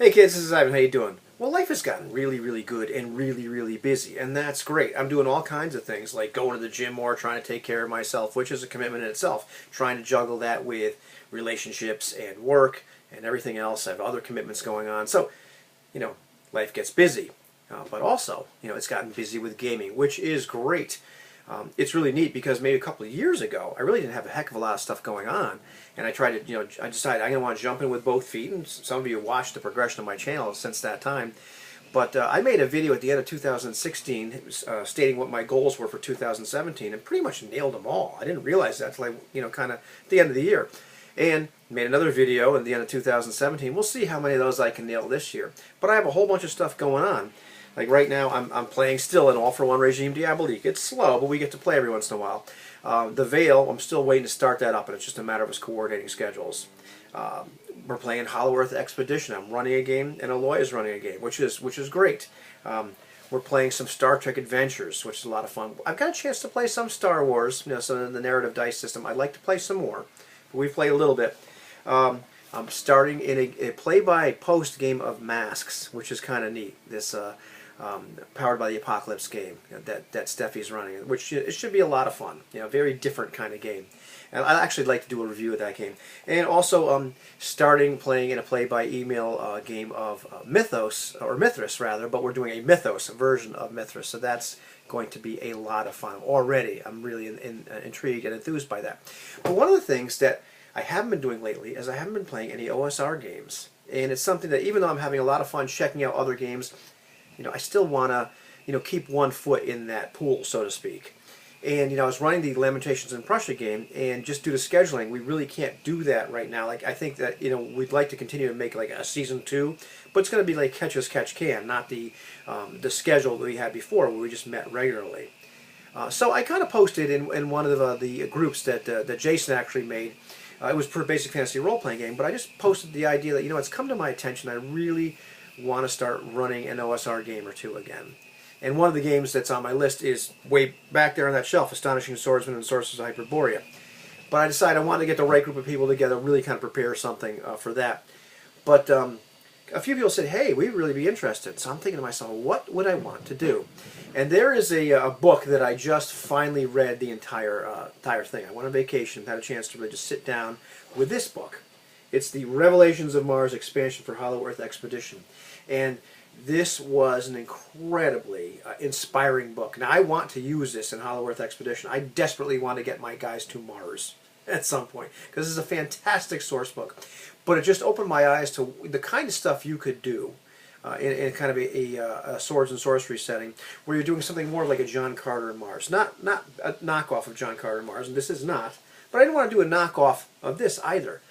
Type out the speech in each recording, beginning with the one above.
Hey kids, this is Ivan. How you doing? Well, life has gotten really, really good and really, really busy, and that's great. I'm doing all kinds of things, like going to the gym more, trying to take care of myself, which is a commitment in itself. Trying to juggle that with relationships and work and everything else. I have other commitments going on. So, you know, life gets busy. But also, it's gotten busy with gaming, which is great. It's really neat because maybe a couple of years ago, I really didn't have a heck of a lot of stuff going on, and I tried to, I decided I'm going to want to jump in with both feet, and some of you watched the progression of my channel since that time. But I made a video at the end of 2016 stating what my goals were for 2017, and pretty much nailed them all. I didn't realize that until kind of at the end of the year. And made another video at the end of 2017. We'll see how many of those I can nail this year. But I have a whole bunch of stuff going on. Like right now, I'm playing still an all-for-one regime Diabolique. It's slow, but we get to play every once in a while. The Veil, I'm still waiting to start that up, and it's just a matter of us coordinating schedules. We're playing Hollow Earth Expedition. I'm running a game, and Aloy is running a game, which is great. We're playing some Star Trek Adventures, which is a lot of fun. I've got a chance to play some Star Wars, some of the narrative dice system. I'd like to play some more, but we've played a little bit. I'm starting in a play-by-post game of Masks, which is kind of neat. This Powered by the Apocalypse game that Steffi's running, which it should be a lot of fun. Very different kind of game. And I'd actually like to do a review of that game. And also starting playing in a play-by-email game of Mythos, or Mithras rather, but we're doing a Mythos, a version of Mithras. So that's going to be a lot of fun. Already, I'm really intrigued and enthused by that. But one of the things that I haven't been doing lately is I haven't been playing any OSR games. And it's something that even though I'm having a lot of fun checking out other games, I still want to, keep one foot in that pool, so to speak. And, I was running the Lamentations in Prussia game, and just due to scheduling, we really can't do that right now. Like, I think that, we'd like to continue to make, like, a Season 2, but it's going to be like Catch As Catch Can, not the schedule that we had before, where we just met regularly. So I kind of posted in one of the groups that Jason actually made. It was for a basic fantasy role-playing game, but I just posted the idea that, it's come to my attention. I really want to start running an OSR game or two again. And one of the games that's on my list is way back there on that shelf, Astonishing Swordsman and Sorcerers of Hyperborea. But I decided I wanted to get the right group of people together, really kind of prepare something for that. But a few people said, hey, we'd really be interested. So I'm thinking to myself, what would I want to do? And there is a book that I just finally read the entire thing. I went on vacation, had a chance to really just sit down with this book. It's the Revelations of Mars expansion for Hollow Earth Expedition. And this was an incredibly inspiring book. Now, I want to use this in Hollow Earth Expedition. I desperately want to get my guys to Mars at some point, because this is a fantastic source book. But it just opened my eyes to the kind of stuff you could do in kind of a swords and sorcery setting, where you're doing something more like a John Carter and Mars. Not a knockoff of John Carter and Mars, and this is not. But I didn't want to do a knockoff of this either.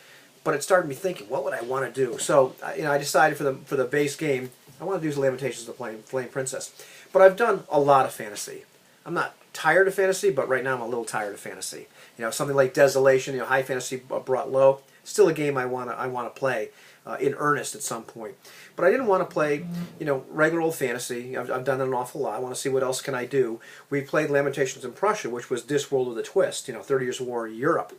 But it started me thinking, what would I want to do? So, I decided for the base game, I want to do Lamentations of the Flame Princess. But I've done a lot of fantasy. I'm not tired of fantasy, but right now I'm a little tired of fantasy. Something like Desolation, high fantasy brought low. Still a game I want to play in earnest at some point. But I didn't want to play, regular old fantasy. I've done it an awful lot. I want to see what else can I do. We played Lamentations in Prussia, which was Discworld with a twist. 30 Years of War in Europe.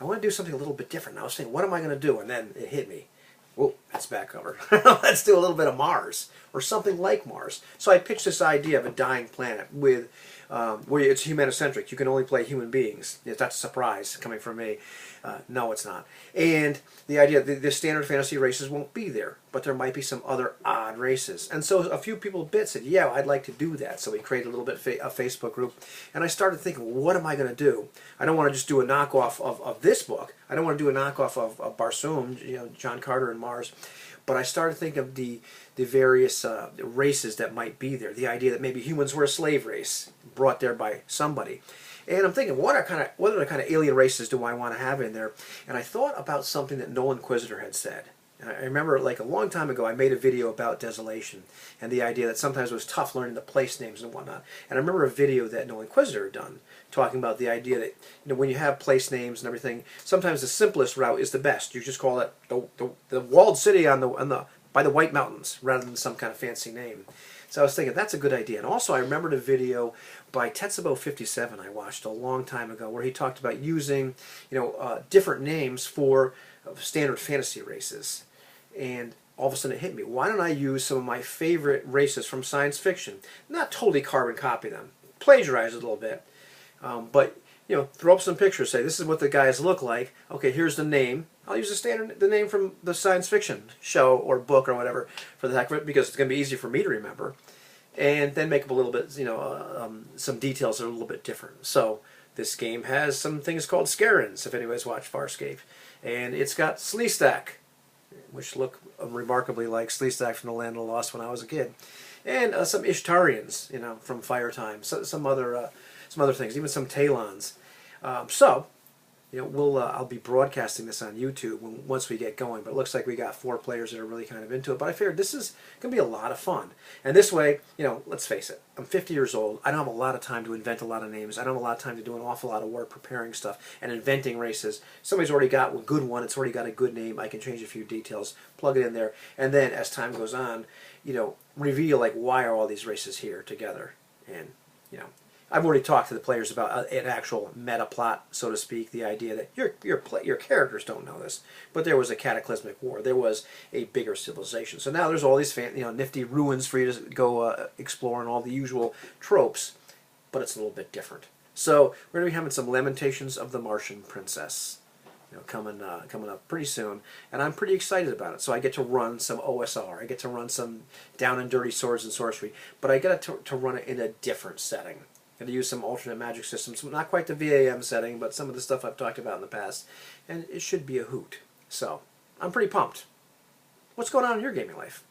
I want to do something a little bit different. I was thinking, what am I going to do? And then it hit me. Whoa, that's back cover. Let's do a little bit of Mars, or something like Mars. So I pitched this idea of a dying planet with where it's humanocentric. You can only play human beings. That's a surprise coming from me. No, it's not. And the idea that the standard fantasy races won't be there, but there might be some other odd races. And so a few people said, yeah, I'd like to do that. So we created a little bit a Facebook group, and I started thinking, well, what am I going to do? I don't want to just do a knockoff of this book. I don't want to do a knockoff of Barsoom, John Carter and Mars. But I started thinking of the various races that might be there. The idea that maybe humans were a slave race brought there by somebody. And I'm thinking, what other kind of alien races do I want to have in there? And I thought about something that Nolan Inquisitor had said. And I remember, like a long time ago, I made a video about Desolation and the idea that sometimes it was tough learning the place names and whatnot. And I remember a video that Nolan Inquisitor had done talking about the idea that when you have place names and everything, sometimes the simplest route is the best. You just call it the walled city by the White Mountains rather than some kind of fancy name. So I was thinking, that's a good idea. And also I remembered a video by Tetsubo57 I watched a long time ago where he talked about using different names for standard fantasy races. And all of a sudden it hit me. Why don't I use some of my favorite races from science fiction? Not totally carbon copy them, plagiarize it a little bit, but throw up some pictures. Say this is what the guys look like. Okay, here's the name. I'll use the name from the science fiction show or book or whatever for the heck of it, because it's going to be easy for me to remember. And then make up a little bit, some details that are a little bit different. So this game has some things called Scarens, if anybody's watched Farscape. And it's got Sleestack, which look remarkably like Sleestack from the Land of the Lost when I was a kid. And some Ishtarians, from Fire Time. So, some other things, even some Talons. I'll be broadcasting this on YouTube once we get going, but it looks like we got 4 players that are really kind of into it. But I figured this is going to be a lot of fun. And this way, let's face it, I'm 50 years old. I don't have a lot of time to invent a lot of names. I don't have a lot of time to do an awful lot of work preparing stuff and inventing races. Somebody's already got a good one. It's already got a good name. I can change a few details, plug it in there, and then as time goes on, reveal why are all these races here together. And, I've already talked to the players about an actual meta plot, so to speak, the idea that your characters don't know this, but there was a cataclysmic war. There was a bigger civilization. So now there's all these nifty ruins for you to go explore and all the usual tropes, but it's a little bit different. So we're going to be having some Lamentations of the Martian Princess coming up pretty soon, and I'm pretty excited about it. So I get to run some OSR, I get to run some down and dirty swords and sorcery, but I get to run it in a different setting. Going to use some alternate magic systems, not quite the VAM setting, but some of the stuff I've talked about in the past, and it should be a hoot. So I'm pretty pumped. What's going on in your gaming life?